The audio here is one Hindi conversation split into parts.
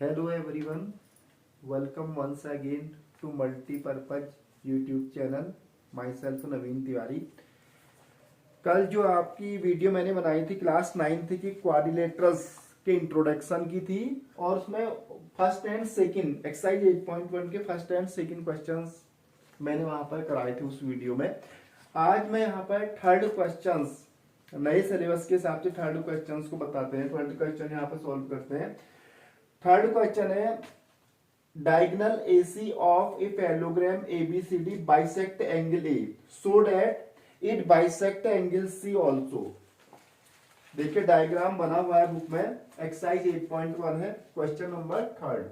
Hello everyone, welcome once again to multi-purpose YouTube channel. Myself नवीन तिवारी। कल जो आपकी वीडियो मैंने बनाई थी क्लास 9th की क्वाड्रिलेटरल्स के इंट्रोडक्शन की थी और उसमें फर्स्ट एंड सेकंड एक्सरसाइज 8.1 के फर्स्ट एंड सेकंड क्वेश्चंस मैंने वहां पर कराए थे उस वीडियो में। आज मैं यहाँ पर थर्ड क्वेश्चंस नए सिलेबस के हिसाब से थर्ड क्वेश्चंस को बताते हैं। थर्ड क्वेश्चन यहाँ पर सॉल्व करते हैं। थर्ड क्वेश्चन है diagonal AC of a parallelogram ABCD bisect angle A so that it bisect angle C also. देखिए डायग्राम बना हुआ है बुक में, एक्सरसाइज 8.1 है, क्वेश्चन नंबर थर्ड।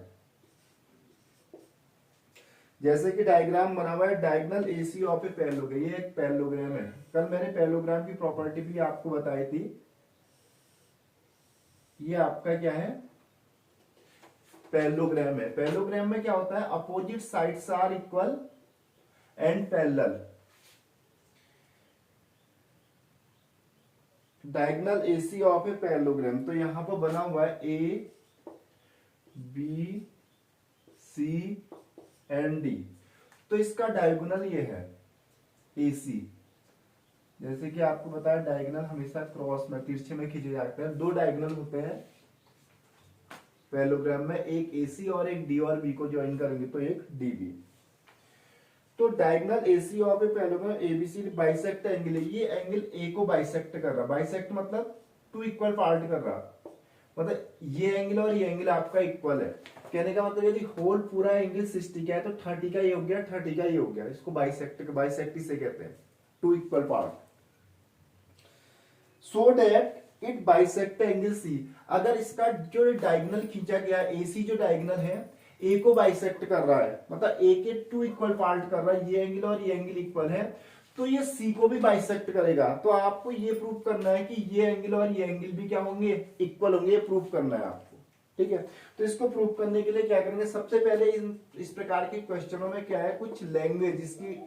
जैसे कि डायग्राम बना हुआ है diagonal AC of a parallelogram, ये एक पैरेललोग्राम है। कल मैंने पैरेललोग्राम की प्रॉपर्टी भी आपको बताई थी। ये आपका क्या है, पैरेललोग्राम है। पैरेललोग्राम में क्या होता है, opposite sides are equal and parallel. Diagonal AC of a parallelogram, तो यहां पर बना हुआ है A B C and D। तो इसका डायगोनल ये है AC। जैसे कि आपको बताया डायगोनल हमेशा क्रॉस में तिरछे में खींचे जाते हैं। दो डायगोनल होते हैं पैरेललोग्राम में, एक AC और एक D और B को ज्वाइन करेंगे तो एक DB। तो diagonal AC of a parallelogram ABCD bisect angle है। ये एंगल A को बाइसेक्ट कर रहा। बाइसेक्ट मतलब टू इक्वल पार्ट कर रहा, मतलब ये एंगल और ये एंगल आपका इक्वल है। कहने का मतलब यदि होल पूरा एंगल 60 का है तो 30 का ये हो गया, 30 का ये हो गया। इसको बाइसेक्ट इसे कहते हैं, two equal part. So that it bisect angle C। अगर इसका जो डायगोनल खींचा गया AC जो डायगोनल है A को बाइसेक्ट कर रहा है, मतलब A के टू इक्वल पार्ट कर रहा है, ये एंगल और ये एंगल इक्वल है, तो ये C को भी बाइसेक्ट करेगा। तो आपको ये प्रूव करना है कि ये एंगल और ये एंगल भी क्या होंगे, इक्वल होंगे। ये प्रूव करना है आपको, ठीक है। तो इसको प्रूव करने के लिए क्या करेंगे, सबसे पहले इस प्रकार के क्वेश्चनों में क्या है, कुछ लैंग्वेज इसकी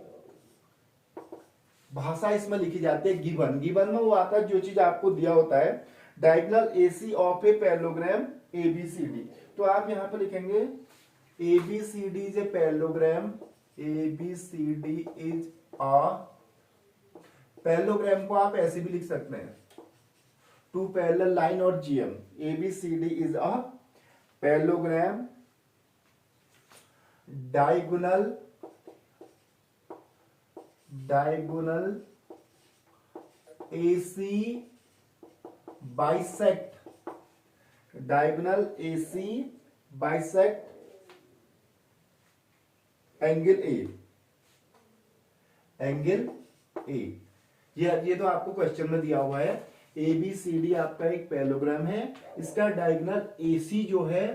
भाषा इसमें लिखी जाती है। गिवन में वो आता है जो चीज आपको दिया होता है। Diagonal AC of a parallelogram ABCD, तो आप यहां पर लिखेंगे ABCD is a parallelogram. ABCD is a parallelogram को आप ऐसे भी लिख सकते हैं, टू पैरेलल लाइन और GM। ABCD is a parallelogram diagonal AC bisect, diagonal AC bisect angle A। ये तो आपको क्वेश्चन में दिया हुआ है। ABCD आपका एक पैरेललोग्राम है, इसका डायगोनल AC जो है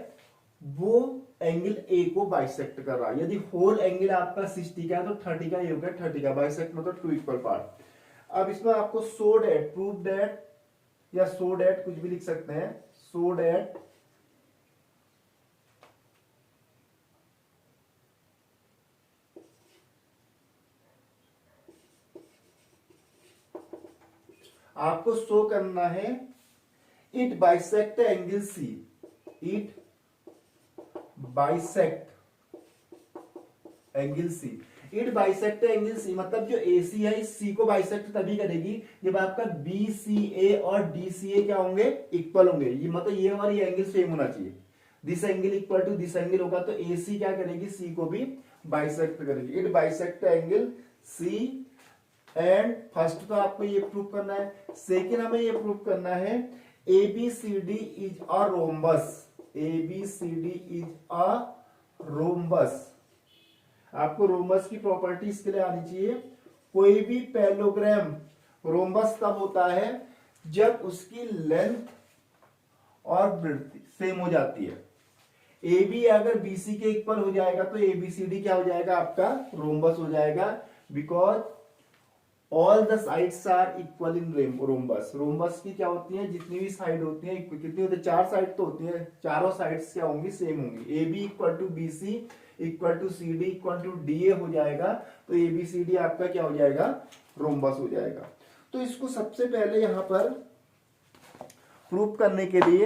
वो एंगल A को बाइसेक्ट कर रहा है। यदि होल एंगल आपका 60 का है तो 30 का ये हो गया, 30 का बाइसेक्ट मतलब टू इक्वल पार्ट। अब इसमें आपको सो डेट, प्रूव डेट या सो डेट कुछ भी लिख सकते हैं। सो डेट आपको शो करना है it bisect angle C। It bisect angle C। It bisect angle C मतलब जो AC है इस C को बाइसेक्ट तभी करेगी जब आपका BCA और DCA क्या होंगे, इक्वल होंगे। ये मतलब ये और ये एंगल सेम होना चाहिए। This angle equal to this angle होगा तो AC क्या करेगी, C को भी बाइसेक्ट करेगी। It bisect angle C। And first तो आपको ये प्रूव करना है। सेकेंड हमें ये प्रूव करना है ABCD is a rhombus. ABCD is a rhombus. आपको रोम्बस की प्रॉपर्टी इसके लिए आनी चाहिए। कोई भी पैरेललोग्राम रोम्बस तब होता है जब उसकी लेंथ और ब्रेड्थ सेम हो जाती है। AB अगर BC के इक्वल हो जाएगा तो ABCD क्या हो जाएगा, आपका रोम्बस हो जाएगा। Because all the sides are equal in rhombus. Rhombus की क्या होती है, जितनी भी साइड होती है, कितनी होती है, 4 साइड तो होती है, चारों साइड्स क्या होंगी, सेम होंगी। AB equal to BC equal to CD equal to DA हो जाएगा, तो ABCD आपका क्या हो जाएगा, रोम्बस हो जाएगा। तो इसको सबसे पहले यहां पर प्रूफ करने के लिए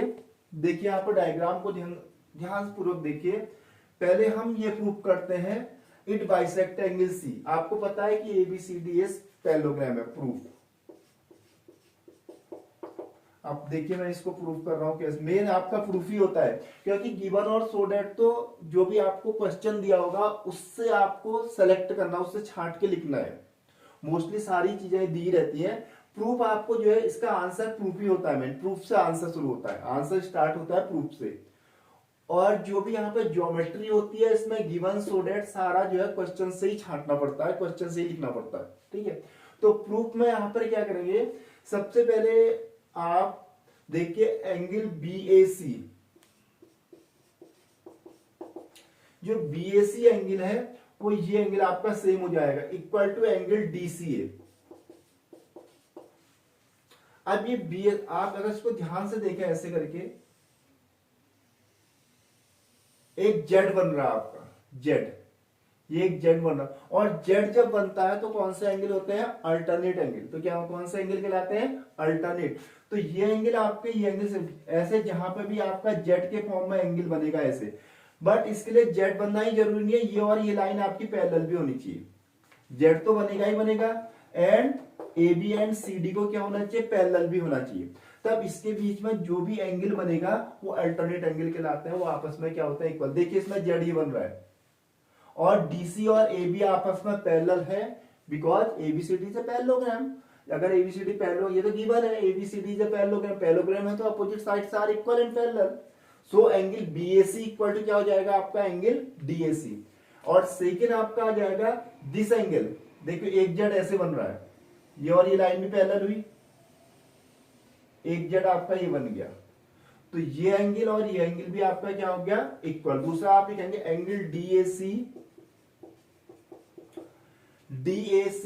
देखिए, यहाँ पर डायग्राम को ध्यान ध्यान पूर्वक देखिए, पहले हम ये प्रूव करते हैं इट बाइसेक्ट एंगल सी। आपको पता है कि एबीसीडी इज पैरेललोग्राम है, प्रूफ। अब देखिए मैं इसको प्रूव कर रहा हूं कैसे, मेन आपका प्रूफ ही होता है, क्योंकि गिवन और सो डेट तो जो भी आपको क्वेश्चन दिया होगा उससे आपको सेलेक्ट करना, उससे छांट के लिखना है। मोस्टली सारी चीजें दी रहती है। प्रूफ आपको जो है इसका आंसर प्रूफ ही होता है, मेन प्रूफ से आंसर शुरू होता है, आंसर स्टार्ट होता है प्रूफ से। और जो भी यहाँ पे ज्योमेट्री होती है इसमें गिवन सो डेट सारा जो है क्वेश्चन से ही छांटना पड़ता है, क्वेश्चन से ही लिखना पड़ता है, ठीक है। तो प्रूफ में यहाँ पर क्या करेंगे, सबसे पहले आप देखिए एंगल BAC, जो BAC एंगल है वो ये एंगल आपका सेम हो जाएगा, इक्वल टू एंगल DCA। अब ये बी, आप अगर इसको ध्यान से देखें ऐसे करके, एक जेड बन रहा है आपका, जेड, ये एक जेड बन रहा, और जेड जब बनता है तो कौन से एंगल होते हैं, अल्टरनेट एंगल। तो क्या कौन से एंगल कहलाते हैं, अल्टरनेट। तो ये एंगल आपके ये एंगल से ऐसे, जहां पे भी आपका जेड के फॉर्म में एंगल बनेगा ऐसे, बट इसके लिए जेड बनना ही जरूरी नहीं है, ये और ये लाइन आपकी पैरेलल भी होनी चाहिए। जेड तो बनेगा ही बनेगा, एंड AB एंड CD को क्या होना चाहिए, पैरेलल भी होना चाहिए। तब इसके बीच में जो भी एंगल बनेगा वो अल्टरनेट एंगल कहलाते हैं, वो आपस में क्या होता है, इक्वल। देखिए इसमें जेड ही बन रहा है, और DC और AB आपस में पैरेलल है, बिकॉज ABCD से पैरेललोग्राम। अगर ABCD पैरेलल, ये तो गिवन है, ABCD से पैरेललोग्राम, पैरेललोग्राम है तो opposite sides are equal in पैरेलल। So angle BAC equal to क्या हो जाएगा आपका, एंगल DAC। और सेकेंड आपका आ जाएगा दिस एंगल, देखिए एक जेड ऐसे बन रहा है, ये और ये लाइन भी पैरेलल हुई, एक जेड आपका ये बन गया, तो ये एंगल और ये एंगल भी आपका क्या हो गया, इक्वल। दूसरा आप लिखेंगे angle DAC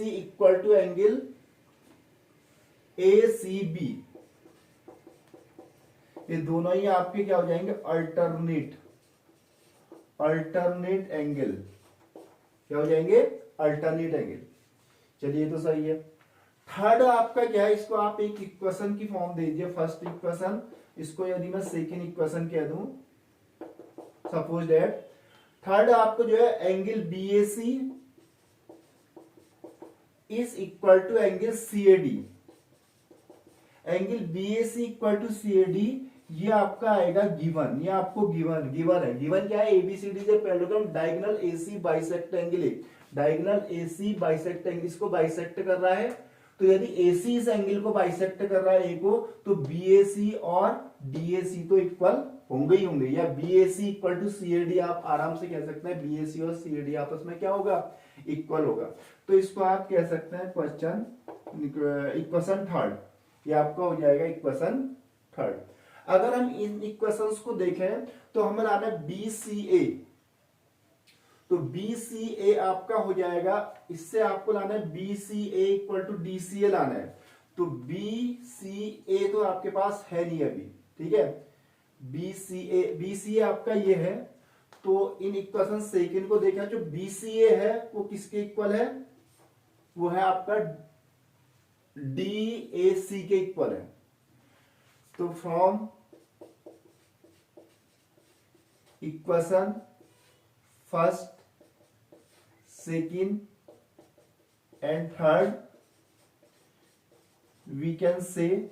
equal to angle ACB। ये दोनों ही आपके क्या हो जाएंगे, अल्टरनेट एंगल, क्या हो जाएंगे, अल्टरनेट एंगल। चलिए तो सही है। थर्ड आपका क्या है, इसको आप एक इक्वेशन की फॉर्म दे दीजिए, फर्स्ट इक्वेशन, इसको यदि मैं सेकेंड इक्वेशन कह दूं, सपोज दैट थर्ड आपको जो है angle BAC is equal to angle CAD। Angle BAC equal to CAD, ये आपका आएगा गिवन, ये आपको गिवन है। गिवन क्या है, ABCD से parallelogram, diagonal AC bisect angle है, डायगोनल AC बाइसेक्ट एंगल, इसको बाइसेक्ट कर रहा है। तो यदि AC इस एंगल को बाइसेक्ट कर रहा है A को, तो BAC और DAC तो इक्वल होंगे ही होंगे, या BAC इक्वल टू CAD आप आराम से कह सकते हैं, BAC और CAD आपस में क्या होगा, इक्वल होगा। तो इसको आप कह सकते हैं इक्वेशन थर्ड, ये आपका हो जाएगा इक्वेशन थर्ड। अगर हम इन इक्वेशंस को देखें तो हमें लाना है BCA, तो BCA आपका हो जाएगा, इससे आपको लाना है BCA इक्वल टू DCA लाना है। तो BCA तो आपके पास है नहीं अभी, ठीक है, BCA आपका ये है। तो इन इक्वेशन सेकेंड को देखा, जो BCA है वो किसके इक्वल है, वो है आपका DAC के इक्वल है। तो from equation first, second and third we can say,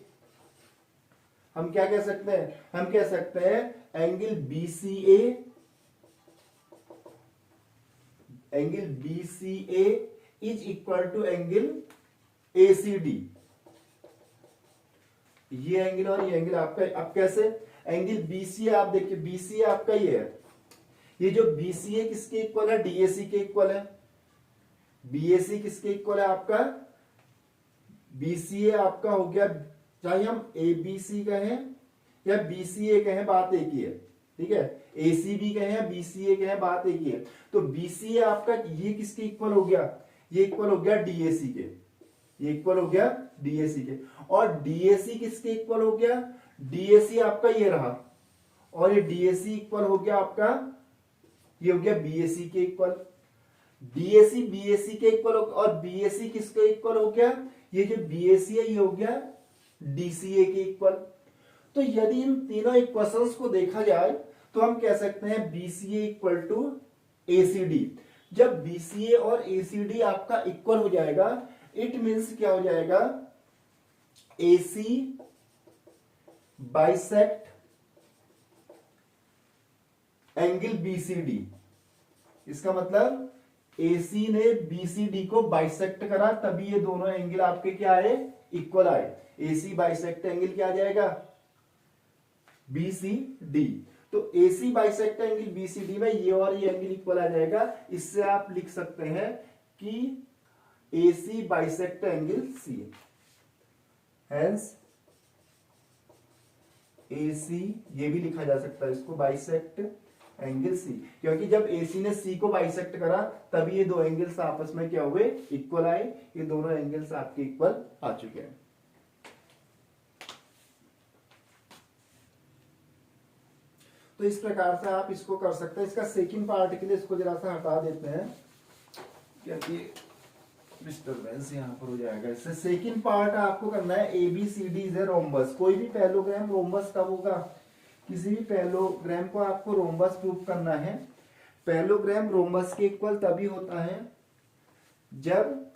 हम क्या कह सकते हैं, हम कह सकते हैं angle BCA is equal to angle ACD। ये एंगल और ये एंगल आपका, अब कैसे, एंगल BCA आप देखिए, BCA आपका ये है, ये जो BCA किसके इक्वल है, DAC के इक्वल है। BAC किसके इक्वल है आपका, BCA आपका हो गया, चाहे हम ABC कहें या BCA कहें, बात एक ही है, ठीक है, ACB कहें या BCA कहें, बात एक ही है। तो BCA आपका ये किसके इक्वल हो गया, ये इक्वल हो गया DAC के, ये इक्वल हो गया DAC के। और DAC किसके इक्वल हो गया, DAC आपका ये रहा, और ये DAC इक्वल हो गया आपका, ये हो गया BAC के इक्वल। DAC BAC के इक्वल, और BAC किसके इक्वल हो गया, ये जो BAC है ये हो गया DCA के इक्वल। तो यदि इन तीनों इक्वेशंस को देखा जाए तो हम कह सकते हैं BCA इक्वल टू ACD। जब BCA और ACD आपका इक्वल हो जाएगा, इट मीन्स क्या हो जाएगा, AC बाइसेक्ट एंगल BCD। इसका मतलब AC ने BCD को बाइसेक्ट करा, तभी ये दोनों एंगल आपके क्या आए, इक्वल आए। AC बाइसेक्ट एंगल क्या आ जाएगा, BCD। तो AC बाइसेक्ट एंगल BCD में ये और ये एंगल इक्वल आ जाएगा। इससे आप लिख सकते हैं कि AC bisect angle C। Hence AC ये भी लिखा जा सकता है इसको बाइसेक्ट एंगल C, क्योंकि जब AC ने C को बाइसेक्ट करा तभी ये दो एंगल्स आपस में क्या हुए, इक्वल आए। ये दोनों एंगल्स आपके इक्वल आ चुके हैं। तो इस प्रकार से आप इसको कर सकते हैं। इसका सेकंड पार्ट के लिए इसको जरा सा हटा देते हैं, क्योंकि डिस्टर्बेंस यहां पर हो जाएगा। इससे सेकंड पार्ट आपको करना है ABCD इज ए रोम्बस। कोई भी पैरेललोग्राम रोम्बस कब होगा, किसी भी पैरेललोग्राम को आपको रोम्बस प्रूव करना है। पैरेललोग्राम रोम्बस के इक्वल तभी होता है जब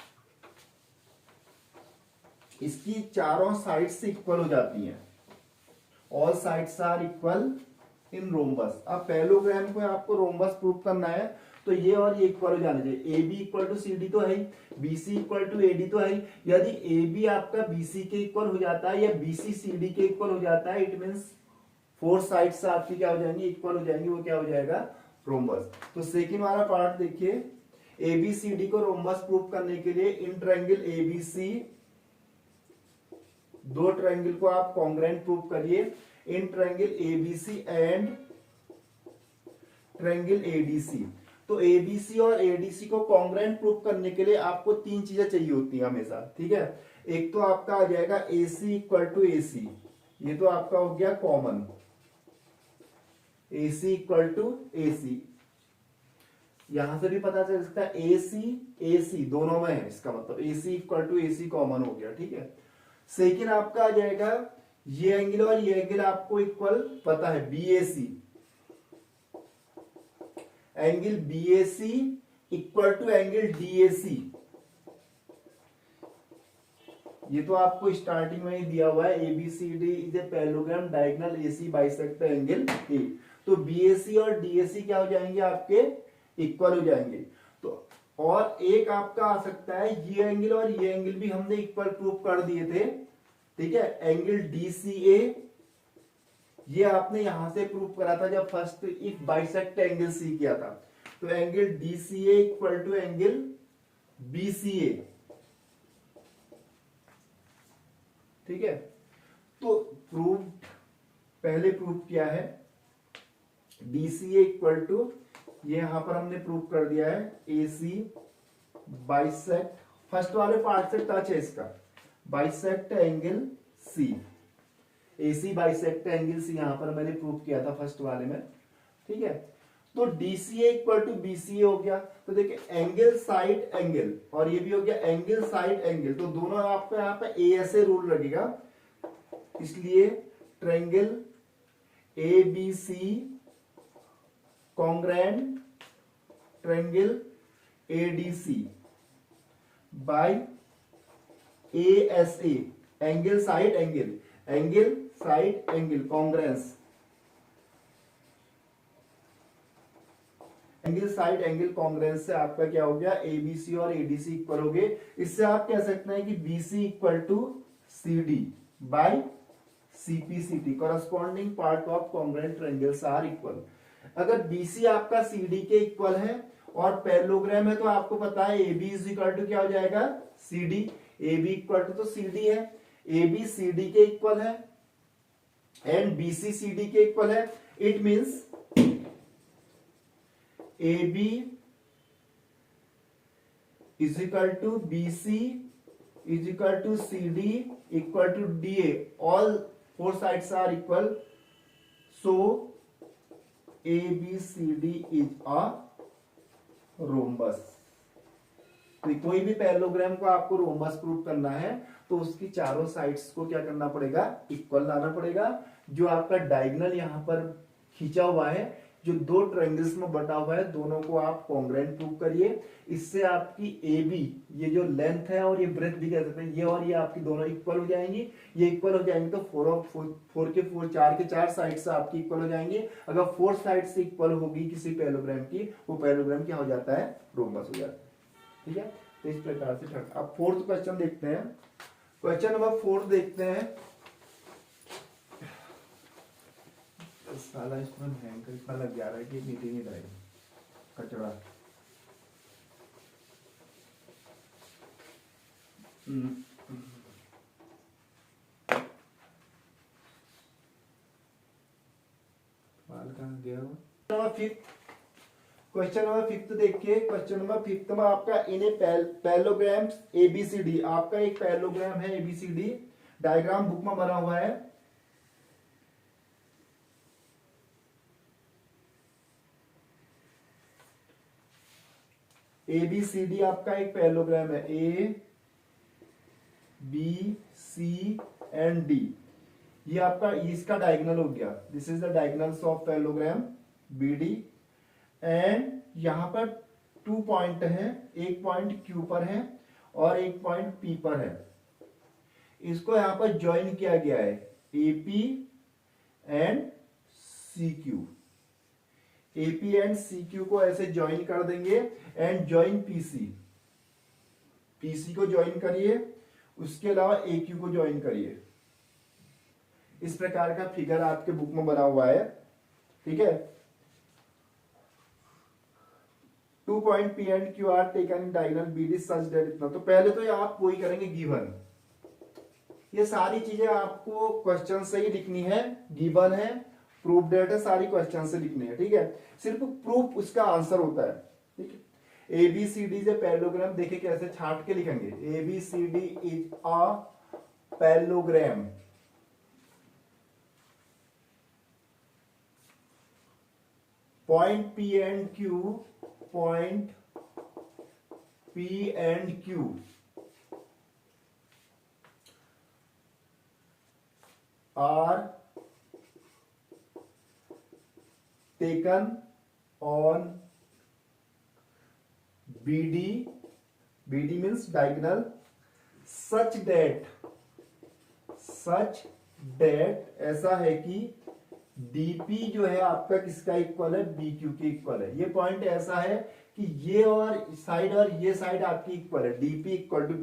इसकी चारों साइड्स इक्वल हो जाती हैं। All sides are equal in rhombus. अब पैरेललोग्राम को आपको रोम्बस प्रूव करना है तो ये और ये इक्वल हो जाना चाहिए। AB इक्वल टू CD तो है, BC इक्वल टू AD तो है। यदि AB आपका BC के इक्वल हो जाता है या BC CD के इक्वल हो जाता है, इट मींस फोर साइड्स आपकी क्या हो जाएंगी, इक्वल हो जाएंगी। वो क्या हो जाएगा, रोम्बस। तो सेकंड वाला पार्ट देखिए, ABCD को रोम्बस प्रूव करने के लिए इन ट्रायंगल ABC, दो ट्रायंगल को आप कॉन्ग्रुएंट प्रूव करिए। In triangle ABC and triangle ADC। तो ABC और ADC को कॉन्ग्रुएंट प्रूव करने के लिए आपको तीन चीजें चाहिए होती है हमेशा, ठीक है। एक तो आपका आ जाएगा AC इक्वल टू AC, ये तो आपका हो गया common, AC equal to AC। यहां से भी पता चल सकता है AC दोनों में है, इसका मतलब AC equal to AC common हो गया, ठीक है। सेकेंड आपका आ जाएगा ये एंगल और ये एंगल आपको इक्वल पता है, BAC। Angle BAC equal to angle DAC, ये तो आपको स्टार्टिंग में ही दिया हुआ है। ABCD is a parallelogram diagonal AC bisect angle A। तो BAC और DAC क्या हो जाएंगे, आपके इक्वल हो जाएंगे। तो और एक आपका आ सकता है ये एंगल और ये एंगल भी हमने इक्वल प्रूव कर दिए थे, ठीक है। एंगल DCA ये आपने यहां से प्रूव करा था जब first if bisect angle C किया था। तो angle DCA equal to angle BCA, ठीक है। तो प्रूव पहले प्रूव किया है DCA इक्वल टू, ये यहां पर हमने प्रूव कर दिया है AC बाइसेक्ट, फर्स्ट वाले पार्ट से टच है इसका, bisect angle C। AC bisect angle C यहां पर मैंने प्रूव किया था फर्स्ट वाले में, ठीक है। तो DCA इक्वल टू BCA हो गया। तो देखिए एंगल साइड एंगल, और ये भी हो गया एंगल साइड एंगल। तो दोनों आपको यहाँ पे ASA रूल लगेगा, इसलिए triangle ABC congruent triangle ADC by ASA angle side angle, angle side angle congruence, angle side angle congruence से आपका क्या हो गया, ABC और ADC इक्वल हो गए। इससे आप कह सकते हैं कि BC equal to CD by CPCT, corresponding part of congruent triangles are equal. अगर BC आपका CD के इक्वल है और पैरेललोग्राम है तो आपको पता है AB इज इक्वल टू क्या हो जाएगा, CD। AB इक्वल टू तो CD है, AB CD के इक्वल है एंड BC CD के इक्वल है। It means AB is equal to BC is equal to CD equal to DA, all four sides are equal, so ABCD is a rhombus. तो कोई भी पैरेललोग्राम को आपको रोम्बस प्रूव करना है तो उसकी चारों साइड्स को क्या करना पड़ेगा, इक्वल लाना पड़ेगा। जो आपका डायगोनल यहां पर खींचा हुआ है, जो दो ट्रायंगल्स में बटा हुआ है, दोनों को आप कॉन्ग्रुएंट प्रूव करिए। इससे आपकी ए बी, ये जो लेंथ है और ये ब्रेथ भी कह सकते हैं, ये और ये आपकी दोनों इक्वल हो जाएंगी। ये इक्वल हो जाएंगे तो चार के चार साइड से आपकी इक्वल हो जाएंगे। अगर फोर साइड से इक्वल होगी किसी पैरेललोग्राम की, वो पैरेललोग्राम क्या हो जाता है, रोम्बस हो जाता है। ठीक है, तो इस प्रकार से अब फोर्थ क्वेश्चन देखते हैं। क्वेश्चन नंबर 4 देखते हैं। साला इसमें भयंकर इतना लग जा रहा है कि मीटिंग ही रहेगी, कचड़ा। बाल कहाँ गया वो? क्वेश्चन नंबर 5 देखिए। क्वेश्चन नंबर 5 में आपका इन ए पैरेललोग्राम एबीसीडी, आपका एक पैरेललोग्राम है एबीसीडी, डायग्राम बुक में बना हुआ है। एबीसीडी आपका एक पैरेललोग्राम है, A B C and D. ये आपका इसका डायगोनल हो गया, this is the diagonals of parallelogram BD. And यहां पर 2 पॉइंट है, एक पॉइंट क्यू पर है और एक पॉइंट पी पर है। इसको यहां पर ज्वाइन किया गया है, AP and C Q. AP and C Q को ऐसे ज्वाइन कर देंगे। एंड ज्वाइन पीसी, पीसी को ज्वाइन करिए, उसके अलावा ए क्यू को ज्वाइन करिए। इस प्रकार का फिगर आपके बुक में बना हुआ है। ठीक है, 2 point P and Q are taken in diagonal BD such that इतना। तो पहले तो ये आप वही करेंगे गिवन, ये सारी चीजें आपको क्वेश्चन से ही लिखनी है। गिवन है, प्रूफ डेट है, सारी क्वेश्चन से लिखनी है। ठीक है, सिर्फ प्रूफ उसका आंसर होता है। ठीक है, एबीसीडी से पैरेललोग्राम देखे कैसे छाट के लिखेंगे। ABCD is a parallelogram, point P and Q, point P and Q are taken on BD, BD means diagonal, such that ऐसा है कि DP जो है आपका किसका इक्वल है, BQ के इक्वल है। ये पॉइंट ऐसा है कि ये और साइड और ये साइड आपकी इक्वल है, DP इक्वल टू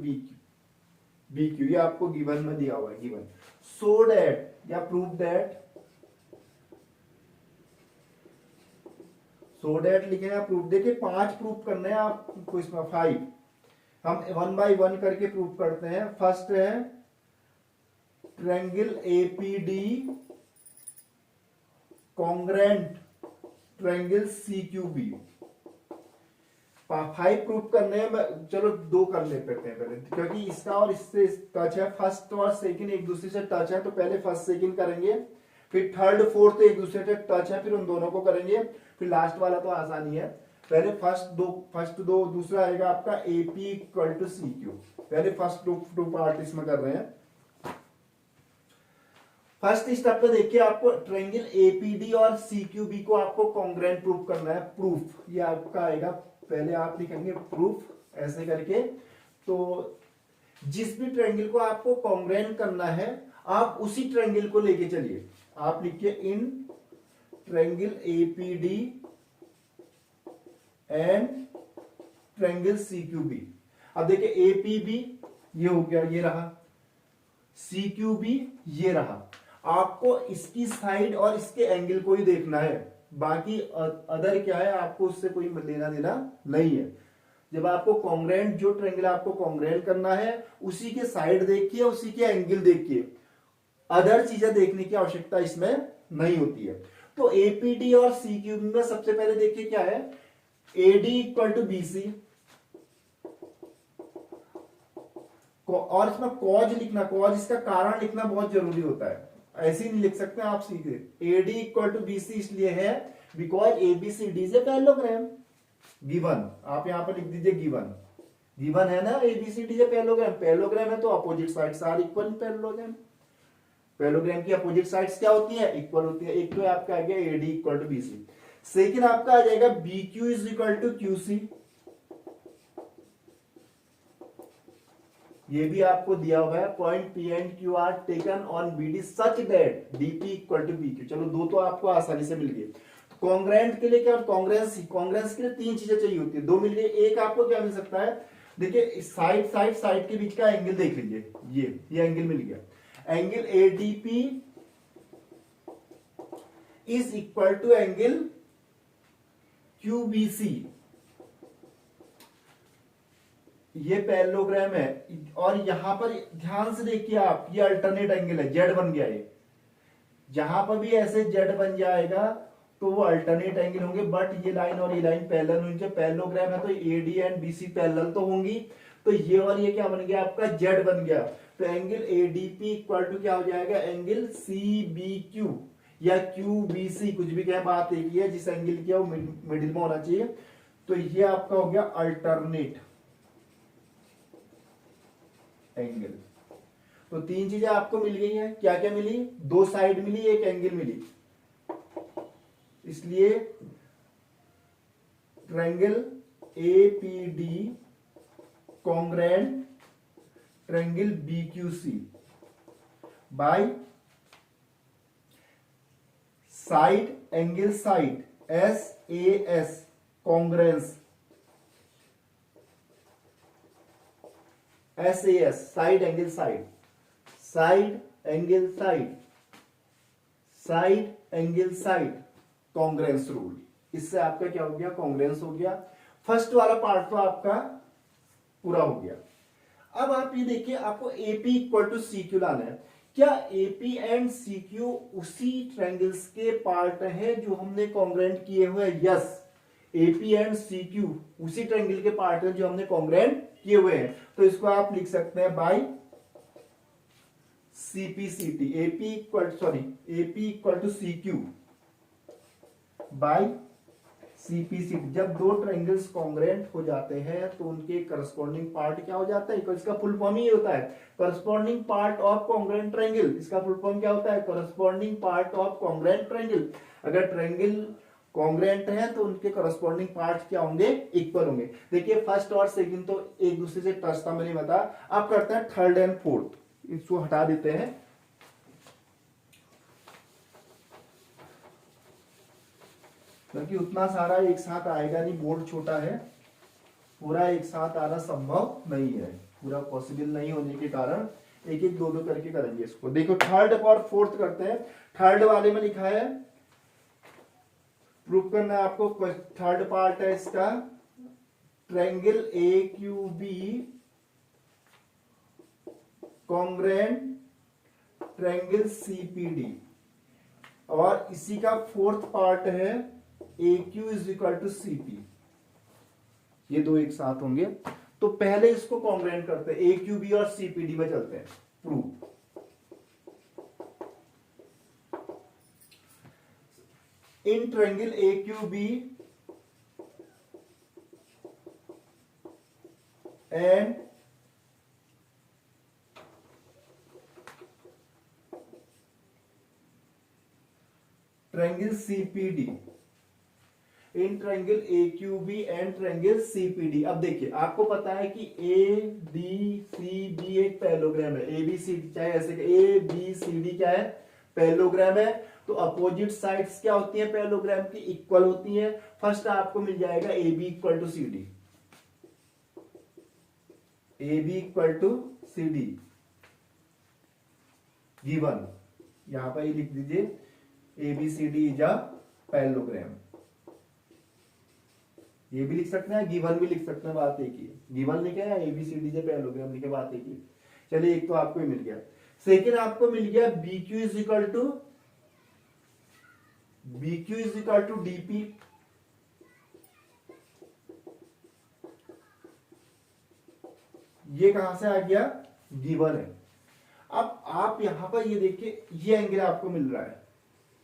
BQ। ये आपको गिवन में दिया हुआ है, गिवन। सो डेट या प्रूफ डेट, सो डेट लिखे या प्रूफ। देखिए 5 प्रूफ करने हैं आपको इसमें, 5 हम 1 बाय 1 करके प्रूफ करते हैं। फर्स्ट है triangle APD congruent triangle CQB. 5 proof करने हैं, चलो 2 कर लेते हैं पहले, क्योंकि इसका और इससे टच है, फर्स्ट और सेकंड एक दूसरे से टच है, तो पहले फर्स्ट सेकंड करेंगे, फिर थर्ड फोर्थ एक दूसरे से टच है, फिर उन दोनों को करेंगे, फिर लास्ट वाला तो आसानी है। पहले फर्स्ट दो, दूसरा आएगा आपका AP equal to C Q. पहले फर्स्ट टू पार्ट इसमें कर रहे हैं। फर्स्ट स्टेप पे देखिए, आपको ट्रायंगल एपीडी और सीक्यूबी को आपको कॉन्ग्रुएंट प्रूफ करना है। प्रूफ ये आपका आएगा, पहले आप लिखेंगे प्रूफ ऐसे करके। तो जिस भी ट्रायंगल को आपको कॉन्ग्रुएंट करना है, आप उसी ट्रायंगल को लेके चलिए। आप लिखिए in triangle APD and triangle CQB. अब देखिए एपीबी ये हो गया, ये रहा, सीक्यूबी ये रहा। आपको इसकी साइड और इसके एंगल को ही देखना है, बाकी अदर क्या है आपको उससे कोई लेना देना नहीं है। जब आपको कॉन्ग्रुएंट, जो ट्रायंगल आपको कॉन्ग्रुएंट करना है, उसी के साइड देखिए, उसी के एंगल देखिए, अदर चीजें देखने की आवश्यकता इसमें नहीं होती है। तो एपीडी और सीक्यूबी में सबसे पहले देखिए क्या है, एडी इक्वल टू बीसी, और इसमें कॉज लिखना, कॉज इसका कारण लिखना बहुत जरूरी होता है, ऐसे ही नहीं लिख सकते आप सीधे। एडी इक्वल टू बीसी इसलिए है because ABCD is a parallelogram. Given आप यहां पर लिख दीजिए, गिवन है ना, ABCD is a parallelogram. Parallelogram है तो opposite sides are equal in parallelogram. Parallelogram की अपोजिट साइड्स क्या होती है, इक्वल होती है। एक तो आपका आ गया AD equal to BC. Second आपका आ जाएगा B Q is equal to QC. ये भी आपको दिया हुआ है, point P and Q are taken on BD such that DP equal to B Q. चलो दो तो आपको आसानी से मिल गए। कॉन्ग्रेंट के लिए क्या, कांग्रेंस के लिए तीन चीजें चाहिए होती है, दो मिल गई। एक आपको क्या मिल सकता है, देखिए साइड के बीच का एंगल देख लीजिए, ये एंगल मिल गया। Angle ADP is equal to angle QBC. ये पैरेललोग्राम है और यहां पर ध्यान से देखिए आप, ये अल्टरनेट एंगल है, जेड बन गया ये। जहां पर भी ऐसे जेड बन जाएगा तो वो अल्टरनेट एंगल होंगे, बट ये लाइन और ये लाइन पैरेलल होनी चाहिए। पैरेललोग्राम है तो एडी एंड बीसी पैरेलल तो होंगी, तो ये और ये क्या बन गया आपका, जेड बन गया। तो एंगल एडीपी इक्वल टू क्या हो जाएगा, एंगल सीबीक्यू या क्यूबीसी, कुछ भी क्या, बात एक ही है, जिस एंगल की है वो मिडिल में होना चाहिए। तो ये आपका हो गया अल्टरनेट एंगल। तो तीन चीजें आपको मिल गई हैं, क्या क्या मिली, दो साइड मिली, एक एंगल मिली। इसलिए triangle APD congruent triangle BQC by side angle side S congruence SAS side angle side, side angle side, side angle side congruence rule. इससे आपका क्या हो गया, कॉन्ग्रेंस हो गया। फर्स्ट वाला पार्ट तो आपका पूरा हो गया। अब आप ये देखिए, आपको AP इक्वल टू CQ लाना है। क्या AP एंड CQ उसी ट्रायंगल्स के पार्ट है जो हमने कॉन्ग्रेंट किए हुए? यस, AP एंड CQ उसी ट्रायंगल के पार्ट है जो हमने कॉन्ग्रेंट किए हुए हैं। तो इसको आप लिख सकते हैं by CPCT, AP equal to CQ by CPCT। जब दो ट्रायंगल्स कॉन्ग्रेंट हो जाते हैं तो उनके करस्पॉन्डिंग पार्ट क्या हो जाता है, इसका फुल फॉर्म ही होता है corresponding part of congruent triangle. इसका फुल फॉर्म क्या होता है, corresponding part of congruent triangle. अगर ट्रायंगल कॉन्ग्रेंट है तो उनके करस्पॉन्डिंग पार्ट क्या होंगे, इक्वल होंगे। देखिए फर्स्ट और सेकंड तो एक दूसरे से टच था, मैंने बताया। अब करते हैं थर्ड एंड फोर्थ, इसको हटा देते हैं। क्योंकि उतना सारा एक साथ आएगा नहीं, बोर्ड छोटा है, पूरा एक साथ आना संभव नहीं है, पूरा पॉसिबल नहीं होने के कारण एक एक दो दो करके करेंगे इसको। देखो थर्ड और फोर्थ करते हैं। थर्ड वाले में लिखा है, प्रूफ करना है आपको। थर्ड पार्ट है इसका, triangle AQB congruent triangle CPD, और इसी का फोर्थ पार्ट है AQ is equal to CP। ये दो एक साथ होंगे, तो पहले इसको कॉन्ग्रेंट करते हैं, AQB और CPD में चलते हैं। Proof, in triangle AQB and triangle CPD, in triangle AQB and triangle CPD। अब देखिए आपको पता है कि ABCD एक पैरेललोग्राम है। ABCD चाहे ऐसे ABCD क्या है, पैरेललोग्राम है। तो अपोजिट साइड्स क्या होती है पैरेललोग्राम की, इक्वल होती है। फर्स्ट आपको मिल जाएगा AB equal to CD, AB equal to CD given. यहां पर ये लिख दीजिए ABCD इज अ पैरेललोग्राम। ये भी लिख सकते हैं, गिवन भी लिख सकते हैं, बात एक ही। गिवन लिखे या ABCD से पैरेललोग्राम लिखे, बात एक ही। चलिए एक तो आपको मिल गया। सेकेंड आपको मिल गया BQ is equal to DP। ये कहां से आ गया, गिवन है। अब आप यहां पर ये देखिए, ये एंगल आपको मिल रहा है,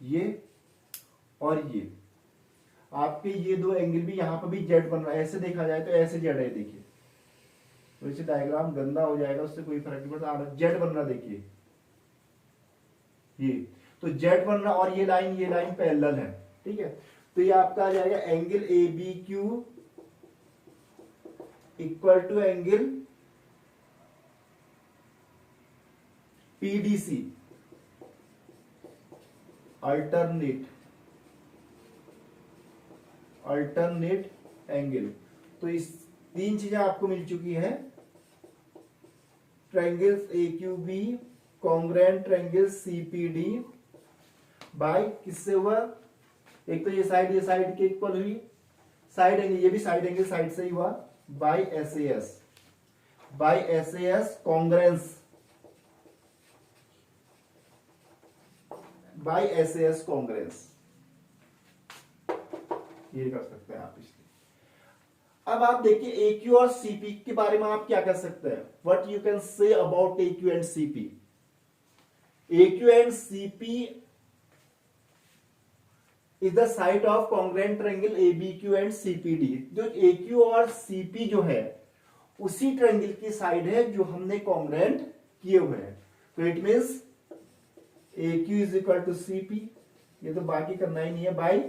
ये और ये आपके ये दो एंगल भी, यहां पर भी जेड बन रहा है। ऐसे देखा जाए तो ऐसे जेड है, देखिए। तो इसे डायग्राम गंदा हो जाएगा, उससे कोई फर्क नहीं पड़ता। जेड बन रहा देखिए, ये तो Z1 और ये लाइन पैरेलल है, ठीक है। तो ये आपका आ जाएगा angle A B Q equal to angle PDC, alternate angle. तो इस तीन चीजें आपको मिल चुकी है, triangles A Q B congruent triangle CPD by किससे हुआ, एक तो ये साइड के इक्वल हुई, साइड एंगल ये भी साइड एंगल साइड से ही हुआ, by SAS congruence, by SAS congruence, ये कर सकते हैं आप इसलिए। अब आप देखिए ए क्यू और सीपी के बारे में आप क्या कर सकते हैं, what you can say about A Q and CP. A Q and CP is the side of congruent triangle A B Q and CPD. जो ए क्यू और सीपी जो है उसी ट्रायंगल की साइड है जो हमने कॉन्ग्रुएंट किए हुए हैं। तो it means A Q is equal to CP, ये तो बाकी करना ही नहीं है, बाय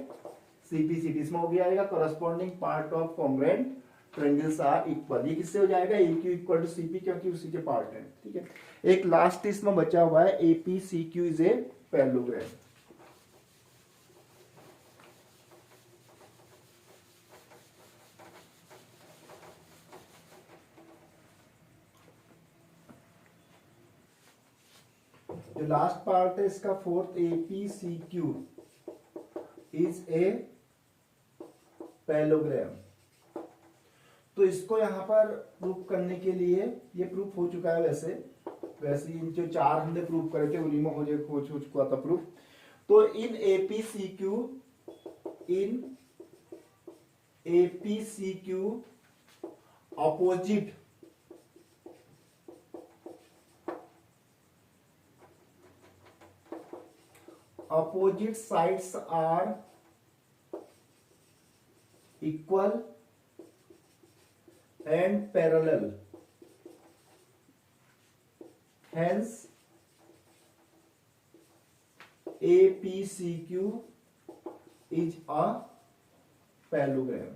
सीपी सीटी, इसमें हो गया आएगा corresponding part of congruent triangles are equal. ये किससे हो जाएगा, A Q equal to CP, क्योंकि उसी के पार्ट है, ठीक है। एक लास्ट इसमें बचा हुआ है AP C Q is a parallelogram. जो लास्ट पार्ट है इसका fourth, AP C Q is a parallelogram. तो इसको यहां पर प्रूफ करने के लिए, ये प्रूफ हो चुका है वैसे इन जो चार हमने प्रूफ करे थे उन्हीं में हो चुका था प्रूफ। तो इन एपीसीक्यू opposite sides are equal and parallel, hence APCQ is a parallelogram।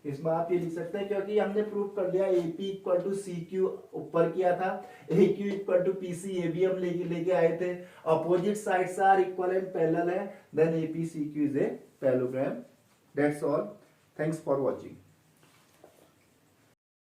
इसमें आप ये लिख सकते हैं क्योंकि हमने प्रूव कर लिया AP equal to C Q ऊपर किया था, AQ इक्वल टू PC ये भी हम लेके आए थे, opposite sides are equal and parallel है, then APCQ is a parallelogram. That's all, thanks for watching.